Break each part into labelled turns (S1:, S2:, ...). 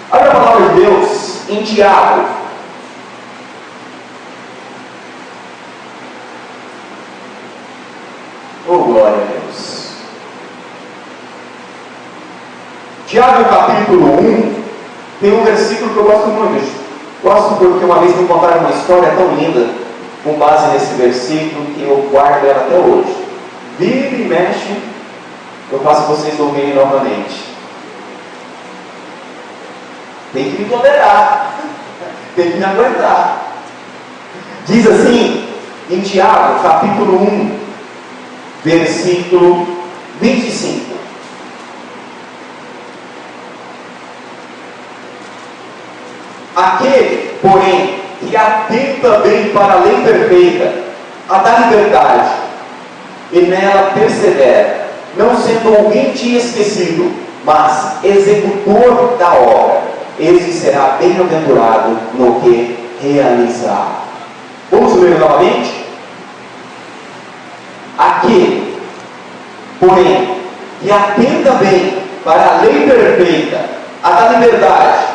S1: Olha a palavra de Deus em Tiago. Oh, glória a Deus. Tiago, capítulo 1, tem um versículo que eu gosto muito. Gosto porque uma vez me contaram uma história tão linda, com base nesse versículo, que eu guardo ela até hoje. Vira e mexe, eu faço vocês ouvirem novamente. Tem que me tolerar, tem que me aguentar. Diz assim, em Tiago, capítulo 1, versículo 25. Aquele, porém, que atenta bem para a lei perfeita, a da liberdade, e nela persevera, não sendo ouvinte e esquecido, mas executor da obra, esse será bem-aventurado no que realizar. Vamos ler novamente? Aquele, porém, que atenta bem para a lei perfeita, a da liberdade,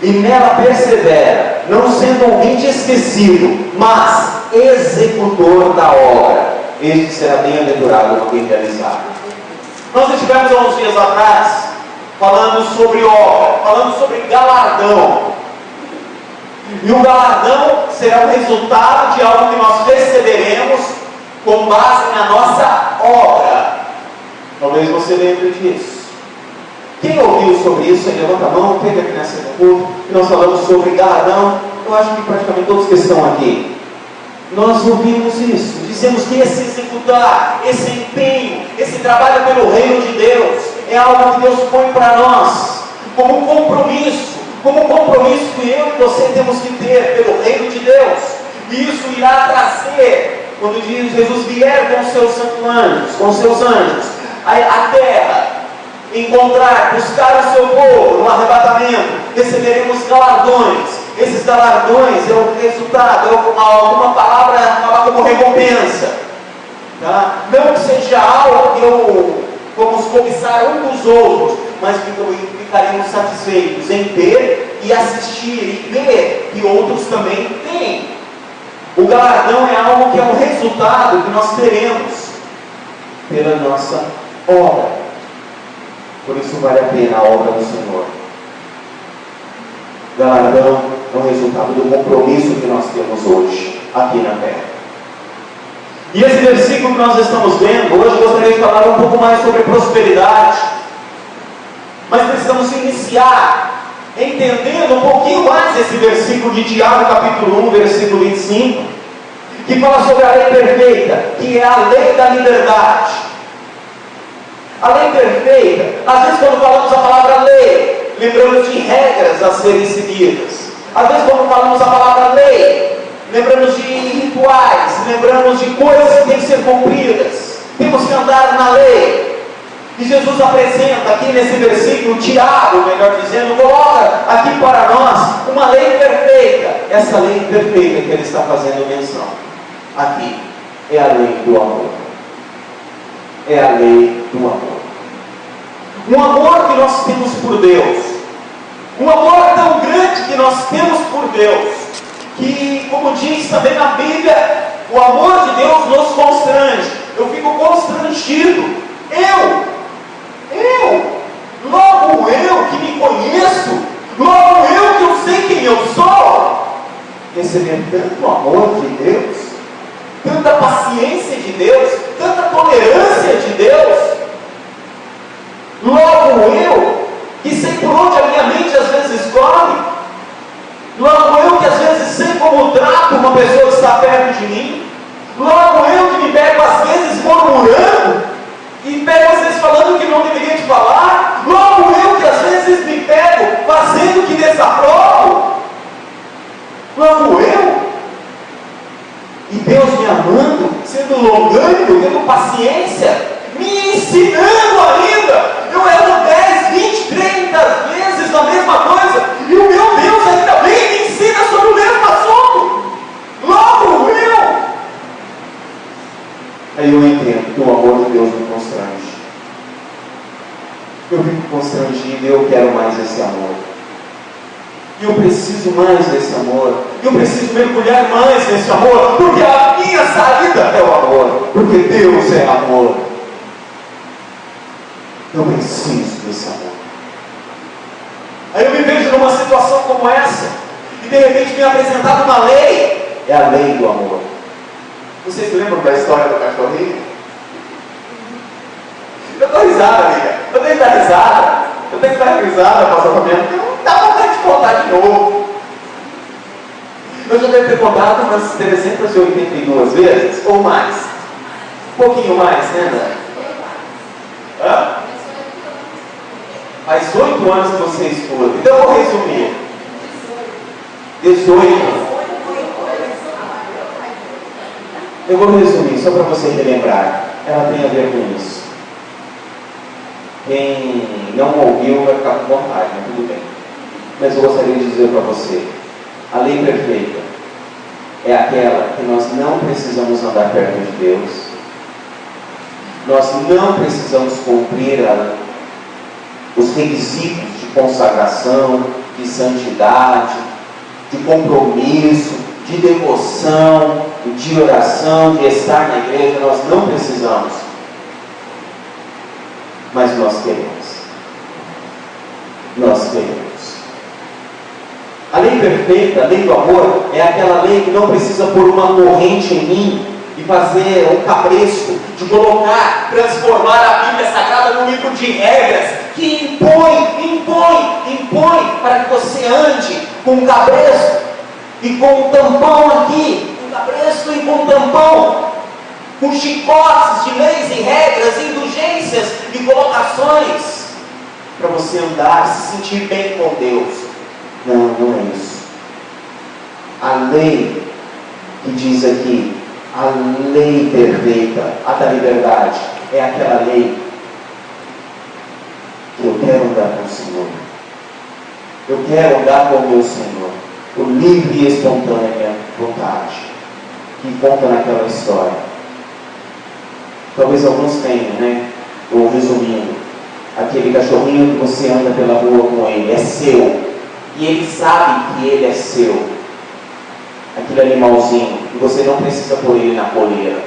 S1: e nela persevera, não sendo ouvinte esquecido, mas executor da obra, este será bem-aventurado no que realizar. Nós estivemos há uns dias atrás falando sobre obra, falando sobre galardão. E o galardão será o resultado de algo que nós receberemos com base na nossa obra. Talvez você lembre disso. Quem ouviu sobre isso, aí levanta a mão, teve aqui nessa culto, e nós falamos sobre galardão. Eu acho que praticamente todos que estão aqui, nós ouvimos isso, dizemos que esse executar, esse empenho, esse trabalho pelo reino de Deus, é algo que Deus põe para nós, como um compromisso que eu e você temos que ter pelo reino de Deus. E isso irá trazer, quando Jesus vier com seus anjos, a terra, encontrar, buscar o seu povo no arrebatamento, receberemos galardões. Esses galardões é o resultado, é alguma palavra como recompensa, tá? Não que seja algo que vamos cobiçar um dos outros, mas que ficaremos satisfeitos em ter e assistir e ver que outros também têm. O galardão é algo que é um resultado que nós teremos pela nossa obra. Por isso vale a pena a obra do Senhor. Galardão é o resultado do compromisso que nós temos hoje, aqui na terra. E esse versículo que nós estamos vendo, hoje eu gostaria de falar um pouco mais sobre prosperidade. Mas precisamos iniciar entendendo um pouquinho mais esse versículo de Tiago, capítulo 1, versículo 25, que fala sobre a lei perfeita, que é a lei da liberdade. A lei perfeita, às vezes quando falamos a palavra lei, lembramos de regras a serem seguidas. Às vezes quando falamos a palavra lei, lembramos de rituais, lembramos de coisas que têm que ser cumpridas. Temos que andar na lei. E Jesus apresenta aqui nesse versículo, Tiago, melhor dizendo, coloca aqui para nós uma lei perfeita. Essa lei perfeita que ele está fazendo menção aqui é a lei do amor. É a lei do amor. Um amor que nós temos por Deus. Um amor tão grande que nós temos por Deus, que, como diz também na Bíblia, o amor de Deus nos constrange. Eu fico constrangido. Logo eu que me conheço, logo eu que eu sei quem eu sou, receber tanto amor de Deus, tanta paciência de Deus, tanta tolerância de Deus. Logo eu, que sei por onde a minha mente às vezes corre, logo eu que às vezes sei como trato uma pessoa que está perto de mim, logo eu que me pego às vezes murmurando, e pego às vezes falando o que não deveria te falar, logo eu que às vezes me pego fazendo o que desaprovo, logo eu, e Deus me amando, sendo longânimo, tendo paciência, me ensinando ainda. Eu erro 10, 20, 30 vezes na mesma coisa, e o meu Deus ainda bem me ensina sobre o mesmo assunto. Logo eu. Aí eu entendo que o amor de Deus me constrange. Eu fico constrangido e eu quero mais esse amor. E eu preciso mais desse amor. Eu preciso mergulhar mais nesse amor. Porque a minha saída é o amor. Porque Deus é amor. Eu preciso desse amor. Aí eu me vejo numa situação como essa. E de repente me é apresentada uma lei. É a lei do amor. Vocês lembram da história do cachorrinho? Eu dou risada, amiga. Eu tenho que dar risada. Eu tenho que dar risada, pastor Fabiano, porque não dá vontade de contar de novo. Eu já devo ter contado umas 382 vezes, ou mais. Um pouquinho mais, né, André? Hã? Faz 8 anos que você escuta. Então eu vou resumir. 18. Eu vou resumir, só para você relembrar. Ela tem a ver com isso. Quem não ouviu vai ficar com vontade, mas tudo bem. Mas eu gostaria de dizer para você, a lei perfeita é aquela que nós não precisamos andar perto de Deus. Nós não precisamos cumprir os requisitos de consagração, de santidade, de compromisso, de devoção, de oração, de estar na igreja. Nós não precisamos. Mas nós queremos. Nós queremos. A lei perfeita, a lei do amor, é aquela lei que não precisa pôr uma corrente em mim e fazer um cabresto, de colocar, transformar a Bíblia Sagrada num livro de regras que impõe para que você ande com um cabresto e com um tampão aqui, um cabresto e com um tampão, com chicotes de leis e regras, indulgências e colocações, para você andar, se sentir bem com Deus. Não, não é isso. A lei que diz aqui, a lei perfeita, a da liberdade, é aquela lei que eu quero andar com o Senhor. Eu quero andar com o meu Senhor. O livre e espontânea vontade, que conta naquela história. Talvez alguns tenham, né? Ou resumindo, aquele cachorrinho que você anda pela rua com ele, é seu. E ele sabe que ele é seu. Aquele animalzinho, e você não precisa pôr ele na coleira.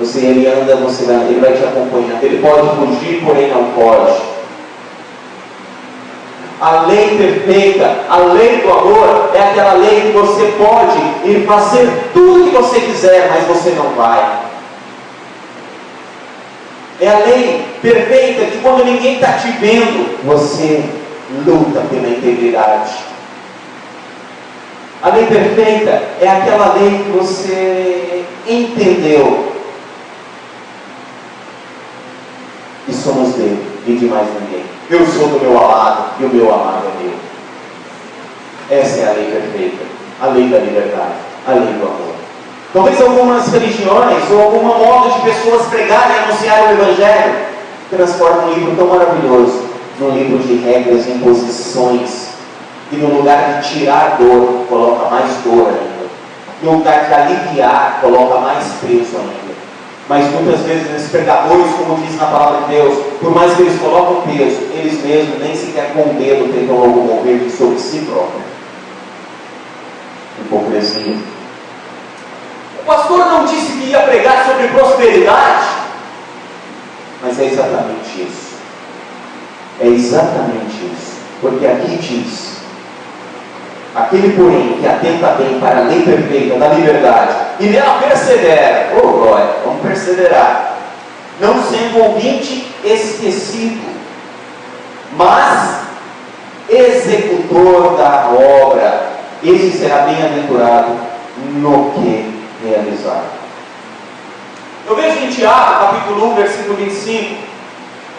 S1: Ele anda, ele vai te acompanhando. Ele pode fugir, porém não pode. A lei perfeita, a lei do amor, é aquela lei que você pode ir fazer tudo que você quiser, mas você não vai. É a lei perfeita que quando ninguém está te vendo, você luta pela integridade. A lei perfeita é aquela lei que você entendeu e somos dele e de mais ninguém. Eu sou do meu amado e o meu amado é meu. Essa é a lei perfeita, a lei da liberdade, a lei do amor. Talvez algumas religiões ou algum modo de pessoas pregarem e anunciarem o Evangelho transformam um livro tão maravilhoso num livro de regras e imposições, e no lugar de tirar dor, coloca mais dor ainda. No lugar de aliviar, coloca mais peso ainda. Mas muitas vezes esses pregadores, como diz na palavra de Deus, por mais que eles colocam peso, eles mesmos nem sequer com o dedo tentam locomover sobre si próprio. Hipocrisia. O pastor não disse que ia pregar sobre prosperidade, mas é exatamente isso. É exatamente isso. Porque aqui diz: aquele, porém, que atenta bem para a lei perfeita da liberdade e nela persevera, oh glória, vamos perseverar, não sendo ouvinte esquecido, mas executor da obra, esse será bem-aventurado no que realizar. Eu vejo em Tiago, capítulo 1, versículo 25,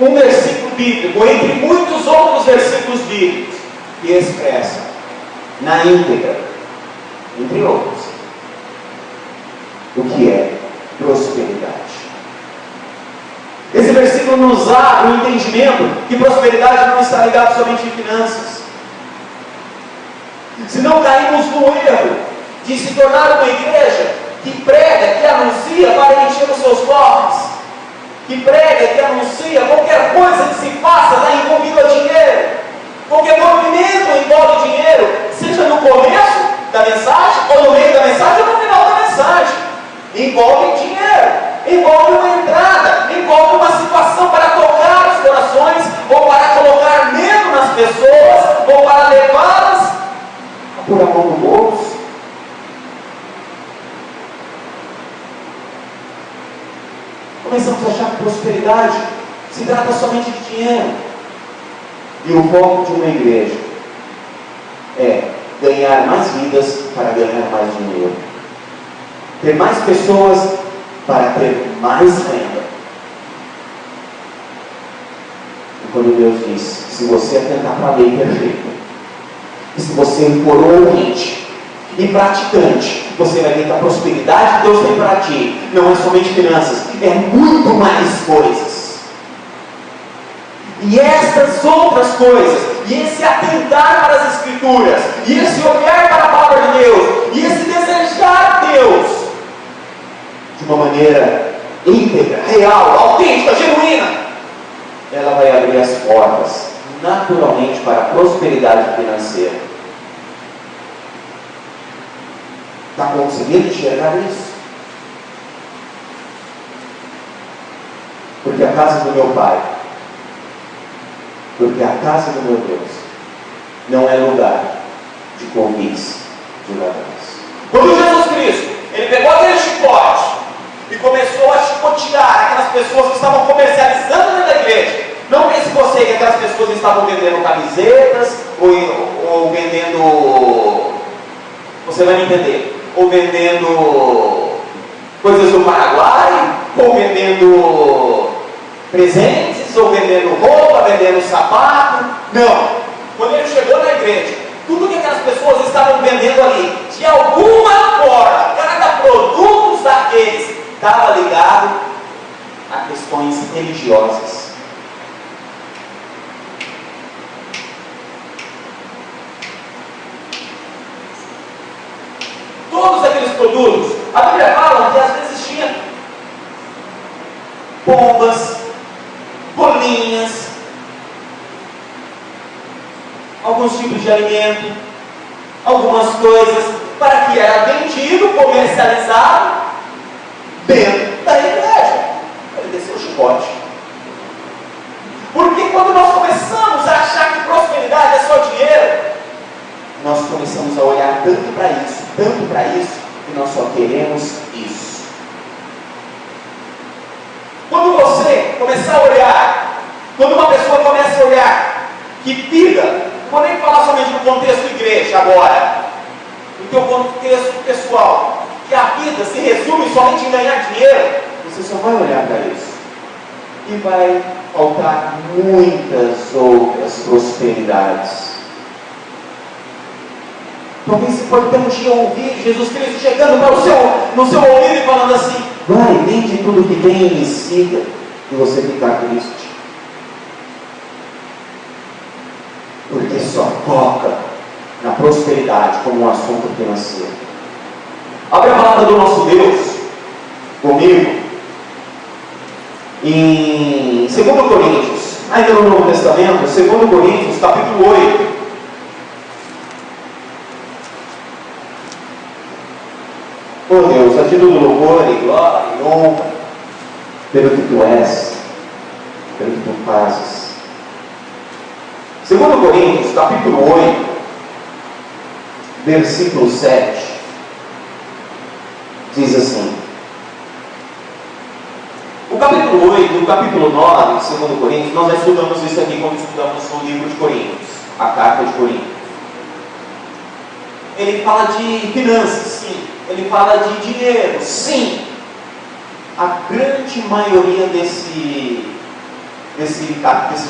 S1: um versículo bíblico, entre muitos outros versículos bíblicos, que expressa na íntegra, entre outros, o que é prosperidade. Esse versículo nos abre o entendimento que prosperidade não está ligada somente em finanças. Se não caímos no erro de se tornar uma igreja que prega, que anuncia para encher os seus cofres, que prega, que anuncia qualquer coisa que se faça está envolvido a dinheiro, qualquer movimento envolve dinheiro. envolve dinheiro, envolve uma entrada, envolve uma situação para tocar os corações, ou para colocar medo nas pessoas, ou para levá-las a pôr a mão no bolso. Começamos a achar que prosperidade se trata somente de dinheiro. E o foco de uma igreja é ganhar mais vidas para ganhar mais dinheiro. Ter mais pessoas para ter mais renda. E quando Deus diz, se você atentar para a lei perfeita, e se você for ouvinte e praticante, você vai ver que a prosperidade que Deus tem para ti não é somente finanças, é muito mais coisas. E essas outras coisas, e esse atentar para as Escrituras, e esse olhar para a palavra de Deus, e esse desejar Deus de uma maneira íntegra, real, autêntica, genuína, ela vai abrir as portas naturalmente para a prosperidade financeira. Está conseguindo enxergar isso? Porque a casa do meu Pai, porque a casa do meu Deus não é lugar de convites de ladrões. Quando Jesus Cristo, ele pegou aquele chicote e começou a chicotear aquelas pessoas que estavam comercializando dentro da igreja. Não pense você que aquelas pessoas estavam vendendo camisetas ou vendendo, você vai me entender, ou vendendo coisas do Paraguai, ou vendendo presentes, ou vendendo roupa, vendendo sapato. Não. Quando ele chegou na igreja, tudo que aquelas pessoas estavam vendendo ali, de alguma forma, cada produto daqueles estava ligado a questões religiosas. Todos aqueles produtos, a Bíblia fala que às vezes tinha bombas, bolinhas, alguns tipos de alimento, algumas coisas, para que era vendido, comercializado dentro da igreja. Ele desceu o chicote. Porque quando nós começamos a achar que prosperidade é só dinheiro, nós começamos a olhar tanto para isso, que nós só queremos isso. Quando você começar a olhar, quando uma pessoa começa a olhar que vida, não vou nem falar somente no contexto igreja agora, no teu contexto pessoal, que a vida se resume somente em ganhar dinheiro, você só vai olhar para isso. E vai faltar muitas outras prosperidades. Talvez você pode ter um dia ouvir Jesus Cristo chegando no seu ouvido e falando assim: vai, vende tudo que tem e me siga, e você ficar triste. Porque só foca na prosperidade como um assunto financeiro. Abre a palavra do nosso Deus comigo em 2 Coríntios, ainda no Novo Testamento, 2 Coríntios, capítulo 8. Oh Deus, a ti todo louvor e glória e honra pelo que tu és, pelo que tu fazes. 2 Coríntios, capítulo 8, versículo 7, diz assim: o capítulo 8 e o capítulo 9 de 2 Coríntios, nós já estudamos isso aqui quando estudamos o livro de Coríntios, a carta de Coríntios. Ele fala de finanças, sim. Ele fala de dinheiro, sim. A grande maioria desses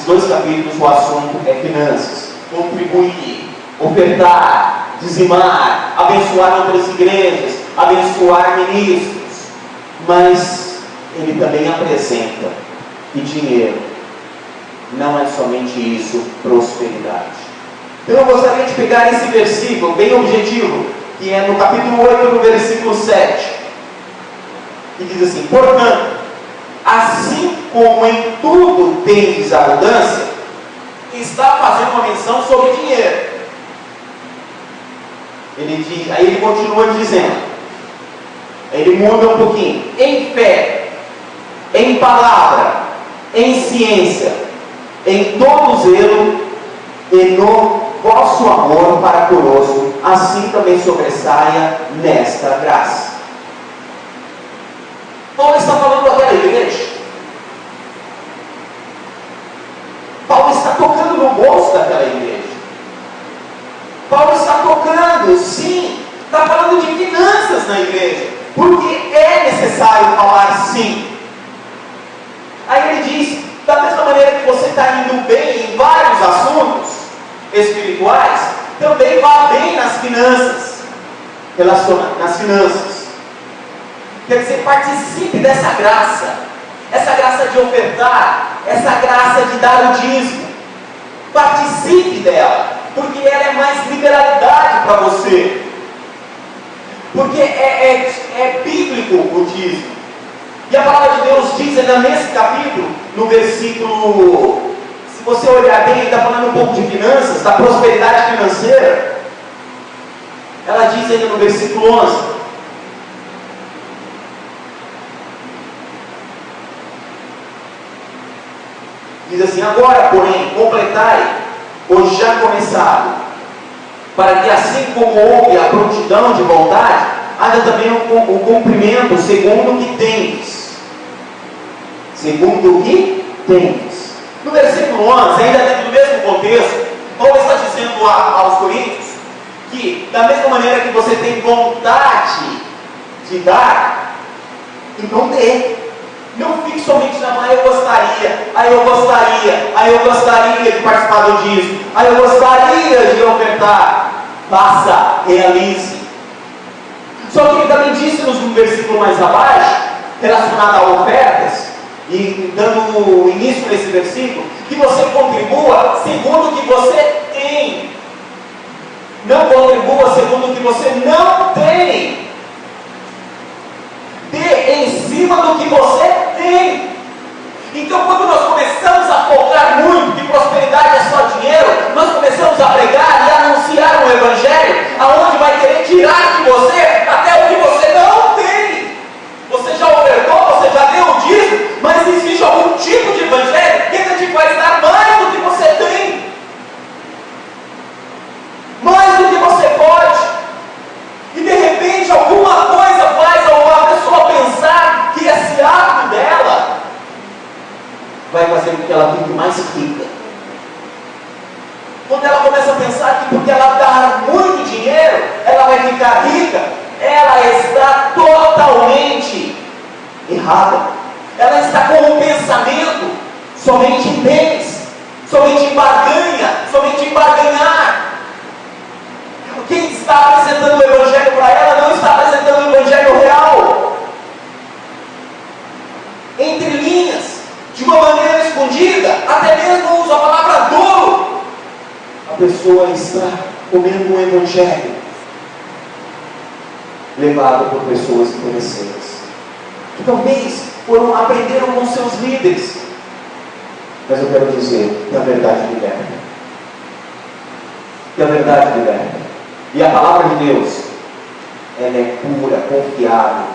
S1: dois capítulos, o assunto é finanças. Contribuir, ofertar, dizimar, abençoar outras igrejas, abençoar ministros. Mas ele também apresenta que dinheiro não é somente isso, prosperidade. Então eu gostaria de pegar esse versículo bem objetivo, que é no capítulo 8, no versículo 7, que diz assim: portanto, assim como em tudo tendes abundância, está fazendo uma menção sobre dinheiro. Ele diz, aí ele continua dizendo, ele muda um pouquinho. Em fé, em palavra, em ciência, em todo zelo e no vosso amor para conosco, assim também sobressaia nesta graça. Paulo está falando com aquela igreja. Paulo está tocando no bolso daquela igreja. Paulo está tocando, sim, está falando de finanças na igreja, porque é necessário falar sim. Aí ele diz, da mesma maneira que você está indo bem em vários assuntos espirituais, também vá bem nas finanças, nas finanças. Quer dizer, participe dessa graça, essa graça de ofertar, essa graça de dar o dízimo. Participe dela, porque ela é mais liberalidade para você. Porque é bíblico o dízimo. E a palavra de Deus diz ainda nesse capítulo, no versículo, se você olhar bem, ele está falando um pouco de finanças, da prosperidade financeira. Ela diz ainda no versículo 11. Diz assim, agora, porém, completai o já começado, para que assim como houve a prontidão de vontade, haja também o cumprimento segundo o que tendes. Segundo o que tendes. No versículo 11, ainda dentro do mesmo contexto, Paulo está dizendo aos coríntios que, da mesma maneira que você tem vontade de dar, então dê. Não fique somente na mão, eu gostaria de participar do dízimo, eu gostaria de ofertar. Faça, realize. Só que ele também disse no versículo mais abaixo, relacionado a ofertas, e dando início nesse versículo, que você contribua segundo o que você tem. Não contribua segundo o que você não tem. Dê em cima do que você tem. Então, quando nós começamos a focar muito que prosperidade é só dinheiro, nós começamos a pregar e anunciar um evangelho aonde vai querer tirar de você até o que você não tem. Você já ofertou, você já deu o dízimo, mas existe algum tipo de evangelho que ainda te faz dar mais do que você tem, mais do que você pode, e de repente alguma coisa faz a pessoa pensar que esse ato dela vai fazer com que ela fique mais rica. Quando ela começa a pensar que porque ela dá muito dinheiro, ela vai ficar rica, ela está totalmente errada. Ela está com um pensamento somente em bens, somente em barganha, somente em barganhar. Quem está apresentando o evangelho para ela não está apresentando o evangelho real. Entre linhas, de uma maneira escondida, até mesmo usa a palavra dolo. A pessoa está comendo um evangelho levado por pessoas interesseiras, que talvez aprenderam com seus líderes, mas eu quero dizer que a verdade liberta. Que a verdade liberta. E a palavra de Deus, ela é pura, confiável.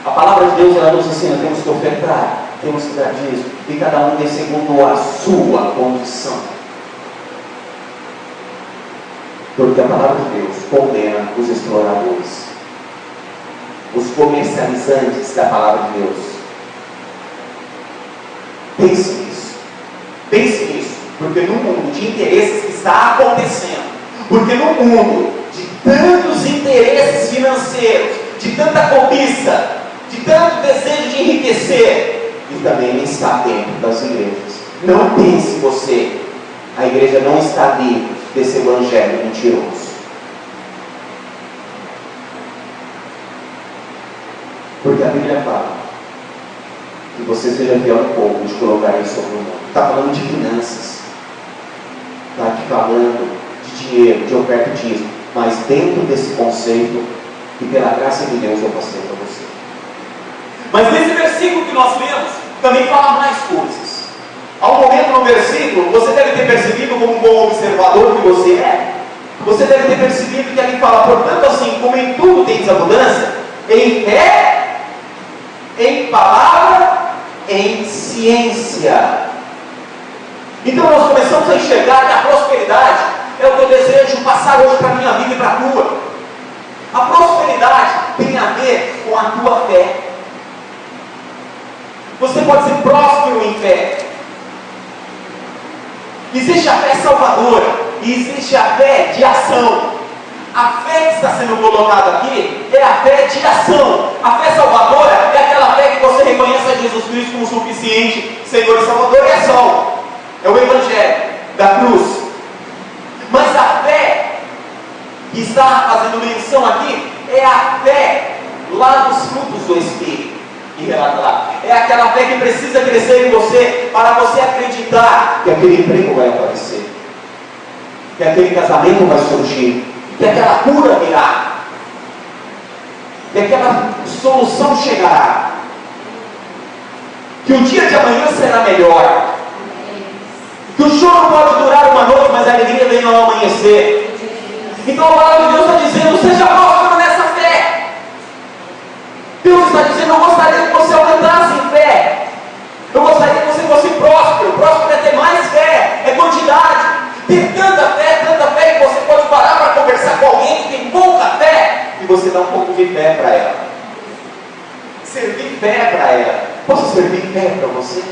S1: A palavra de Deus, ela nos ensina, temos que ofertar, temos que dar dízimo, e cada um dê segundo a sua condição. Porque a palavra de Deus condena os exploradores, os comercializantes da palavra de Deus. Pense nisso. Pense nisso. Porque no mundo de interesses que está acontecendo, porque no mundo de tantos interesses financeiros, de tanta cobiça, de tanto desejo de enriquecer, e também está dentro das igrejas. Não pense você, a igreja não está livre desse evangelho mentiroso. Porque a Bíblia fala que você seja fiel um pouco de colocar isso sobre o mundo. Está falando de finanças, está aqui falando de dinheiro, de oferta e dízimo, mas dentro desse conceito que pela graça de Deus eu passei para você. Mas nesse versículo que nós lemos, também fala mais coisas. Há um momento no versículo, você deve ter percebido, como um bom observador que você é, você deve ter percebido que ali fala, portanto assim, como em tudo tens abundância, Em fé, em palavra, em ciência. Então nós começamos a enxergar que a prosperidade é o que eu desejo passar hoje para a minha vida e para a tua. A prosperidade tem a ver com a tua fé. Você pode ser próspero em fé. Existe a fé salvadora e existe a fé de ação. A fé que está sendo colocada aqui é a fé de ação. A fé salvadora é aquela fé que você reconhece a Jesus Cristo como suficiente, Senhor e Salvador, e é salvo. É o Evangelho da cruz. Mas a fé que está fazendo menção aqui é a fé lá dos frutos do Espírito. É aquela fé que precisa crescer em você para você acreditar que aquele emprego vai aparecer, que aquele casamento vai surgir, que aquela cura virá, que aquela solução chegará, que o dia de amanhã será melhor, que o choro pode durar uma noite, mas a alegria vem ao amanhecer. Então a palavra de Deus está dizendo: seja próspero nessa fé. Deus está dizendo: eu gostaria que você aumentasse em fé. Eu gostaria que você fosse próspero. Próspero é ter mais fé, é quantidade. Ter tanta fé que você pode parar para conversar com alguém que tem pouca fé e você dá um pouco de fé para ela. Servir fé para ela. Posso servir fé para você?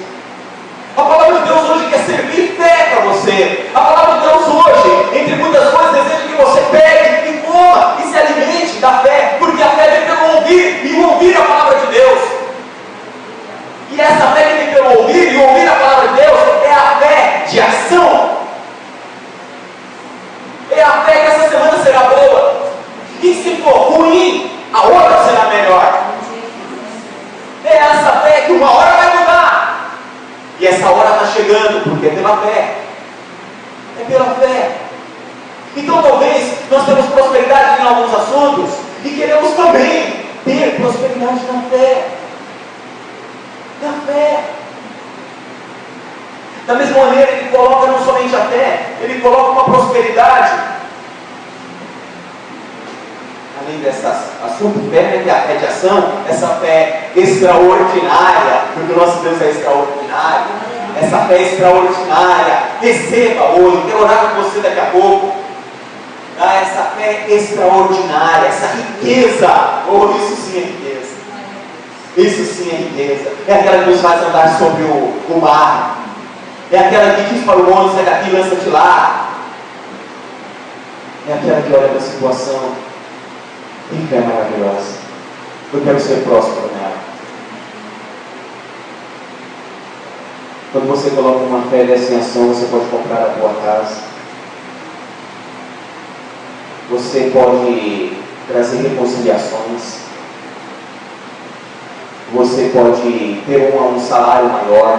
S1: A palavra de Deus hoje quer servir fé para você. A palavra de Deus hoje, entre muitas coisas, deseja que você pegue e coma e se alimente da fé, porque a fé vem pelo ouvir e ouvir a palavra de Deus. E essa fé que vem pelo ouvir e ouvir a palavra de Deus é a fé de ação. É a fé que essa semana será boa. E se for ruim, a outra será melhor. É essa fé que uma hora vai mudar. E essa hora está chegando, porque é pela fé. É pela fé. Então talvez nós temos prosperidade em alguns assuntos e queremos também ter prosperidade na fé. Na fé. Da mesma maneira, ele coloca não somente a fé, ele coloca uma prosperidade. Além desse assunto fé, né, que é a fé de ação, essa fé extraordinária, porque o nosso Deus é extraordinário. Essa fé extraordinária, receba hoje, quero orar com você daqui a pouco. Essa fé extraordinária, essa riqueza, isso sim é riqueza. Isso sim é riqueza. É aquela que nos faz andar sobre o mar. É aquela que diz para o monte: sai daqui, lança-te lá. É aquela que olha para a situação. Que fé maravilhosa. Eu quero ser próspero nela. Quando você coloca uma fé dessa em ação, você pode comprar a tua casa. Você pode trazer reconciliações. Você pode ter um salário maior.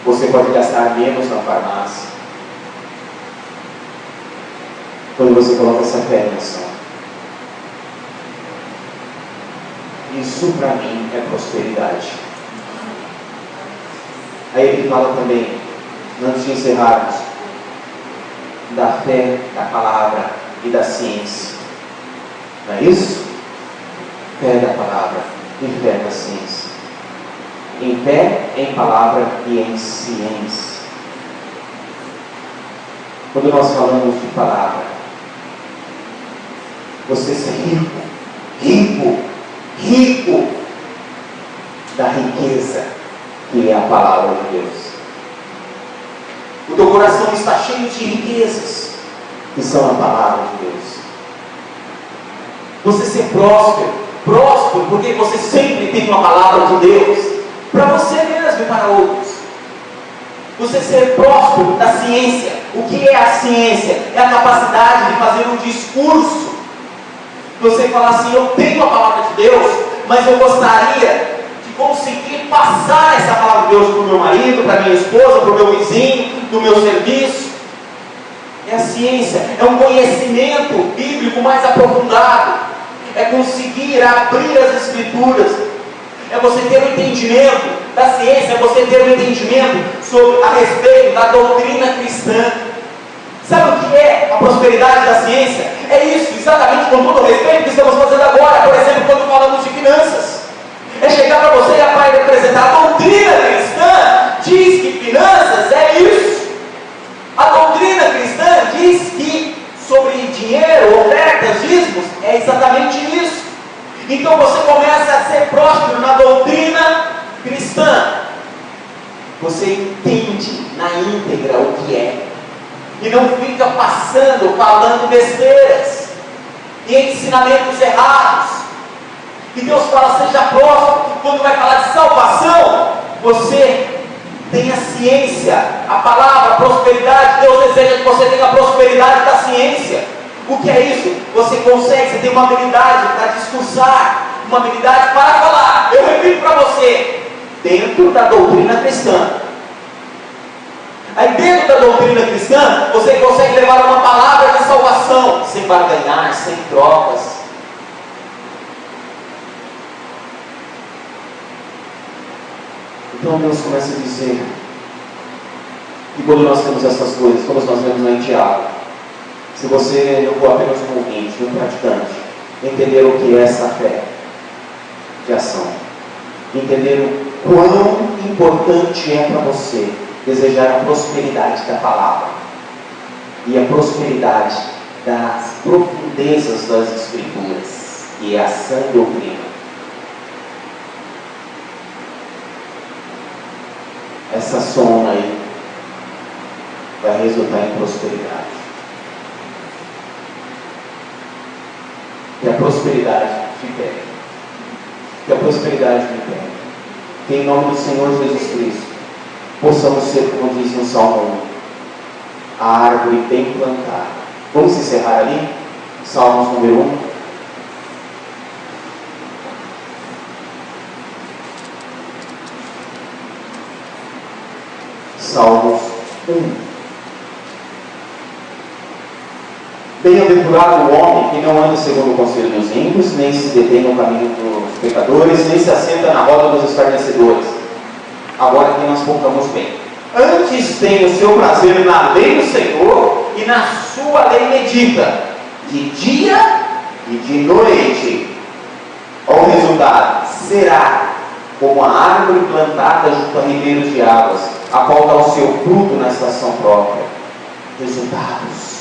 S1: Você pode gastar menos na farmácia. Quando você coloca essa fé em ação. Isso para mim é prosperidade. Aí ele fala também, antes de encerrarmos, da fé, da palavra e da ciência. Não é isso? Fé da palavra e fé da ciência. Em fé, em palavra e em ciência. Quando nós falamos de palavra, você ser rico da riqueza que é a palavra de Deus. O teu coração está cheio de riquezas que são a palavra de Deus. Você ser próspero porque você sempre tem uma palavra de Deus para você mesmo e para outros. Você ser próspero da ciência. O que é a ciência? É a capacidade de fazer um discurso. Você falar assim: eu tenho a palavra de Deus, mas eu gostaria de conseguir passar essa palavra de Deus para o meu marido, para a minha esposa, para o meu vizinho, do meu serviço. É a ciência, é um conhecimento bíblico mais aprofundado. É conseguir abrir as escrituras. É você ter um entendimento da ciência, é você ter um entendimento a respeito da doutrina cristã. Sabe o que é a prosperidade da ciência? É isso, exatamente com todo o respeito que estamos fazendo agora, por exemplo, quando falamos de finanças. É chegar para você e vai representar a doutrina cristã, diz que finanças é isso. A doutrina cristã diz que sobre dinheiro, ofertas, dízimos, é exatamente isso. Então você começa a ser próspero na doutrina cristã. Você entende na íntegra o que é. E não fica passando, falando besteiras e ensinamentos errados. E Deus fala, seja próspero. Quando vai falar de salvação, você tenha ciência. A palavra prosperidade, Deus deseja que você tenha a prosperidade da ciência. O que é isso? Você consegue, você tem uma habilidade para discursar, uma habilidade para falar. Eu repito para você, dentro da doutrina cristã. Aí dentro da doutrina cristã, você consegue levar uma palavra de salvação, sem barganhar, sem trocas. Então Deus começa a dizer que quando nós temos essas coisas, como nós vemos em Tiago, se você não for apenas um ouvinte, um praticante, entender o que é essa fé de ação, entender o quão importante é para você desejar a prosperidade da palavra e a prosperidade das profundezas das Escrituras, que é a sã doutrina. Essa soma aí vai resultar em prosperidade. Que a prosperidade te pegue. Que a prosperidade te pegue. Que em nome do Senhor Jesus Cristo possamos ser, como diz no Salmo 1, a árvore bem plantada. Vamos encerrar ali? Salmos número 1. Salmos 1. Bem-aventurado o homem que não anda segundo o conselho dos ímpios, nem se detém no caminho dos pecadores, nem se assenta na roda dos escarnecedores. Agora que nós focamos bem. Antes tem o seu prazer na lei do Senhor, e na sua lei medita, de dia e de noite. Olha o resultado. Será como a árvore plantada junto a ribeiros de águas, a qual dá o seu fruto na estação própria. Resultados.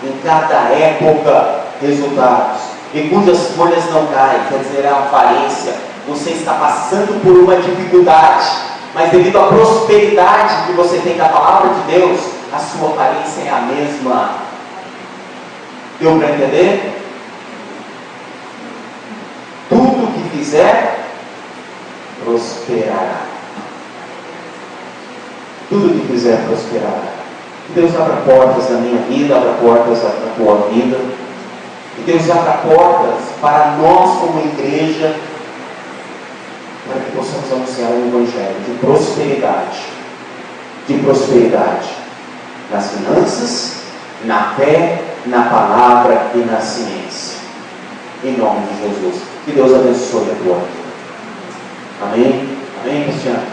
S1: Em cada época, resultados. E cujas folhas não caem, quer dizer, a aparência. Você está passando por uma dificuldade, mas devido à prosperidade que você tem da palavra de Deus, a sua aparência é a mesma. Deu para entender? Tudo que fizer, prosperará. Tudo que fizer, prosperará. Deus abra portas na minha vida, abra portas na tua vida. E Deus abra portas para nós como igreja, para que possamos anunciar o Evangelho de prosperidade. De prosperidade. Nas finanças, na fé, na palavra e na ciência. Em nome de Jesus. Que Deus abençoe a tua vida. Amém? Amém, Cristiano?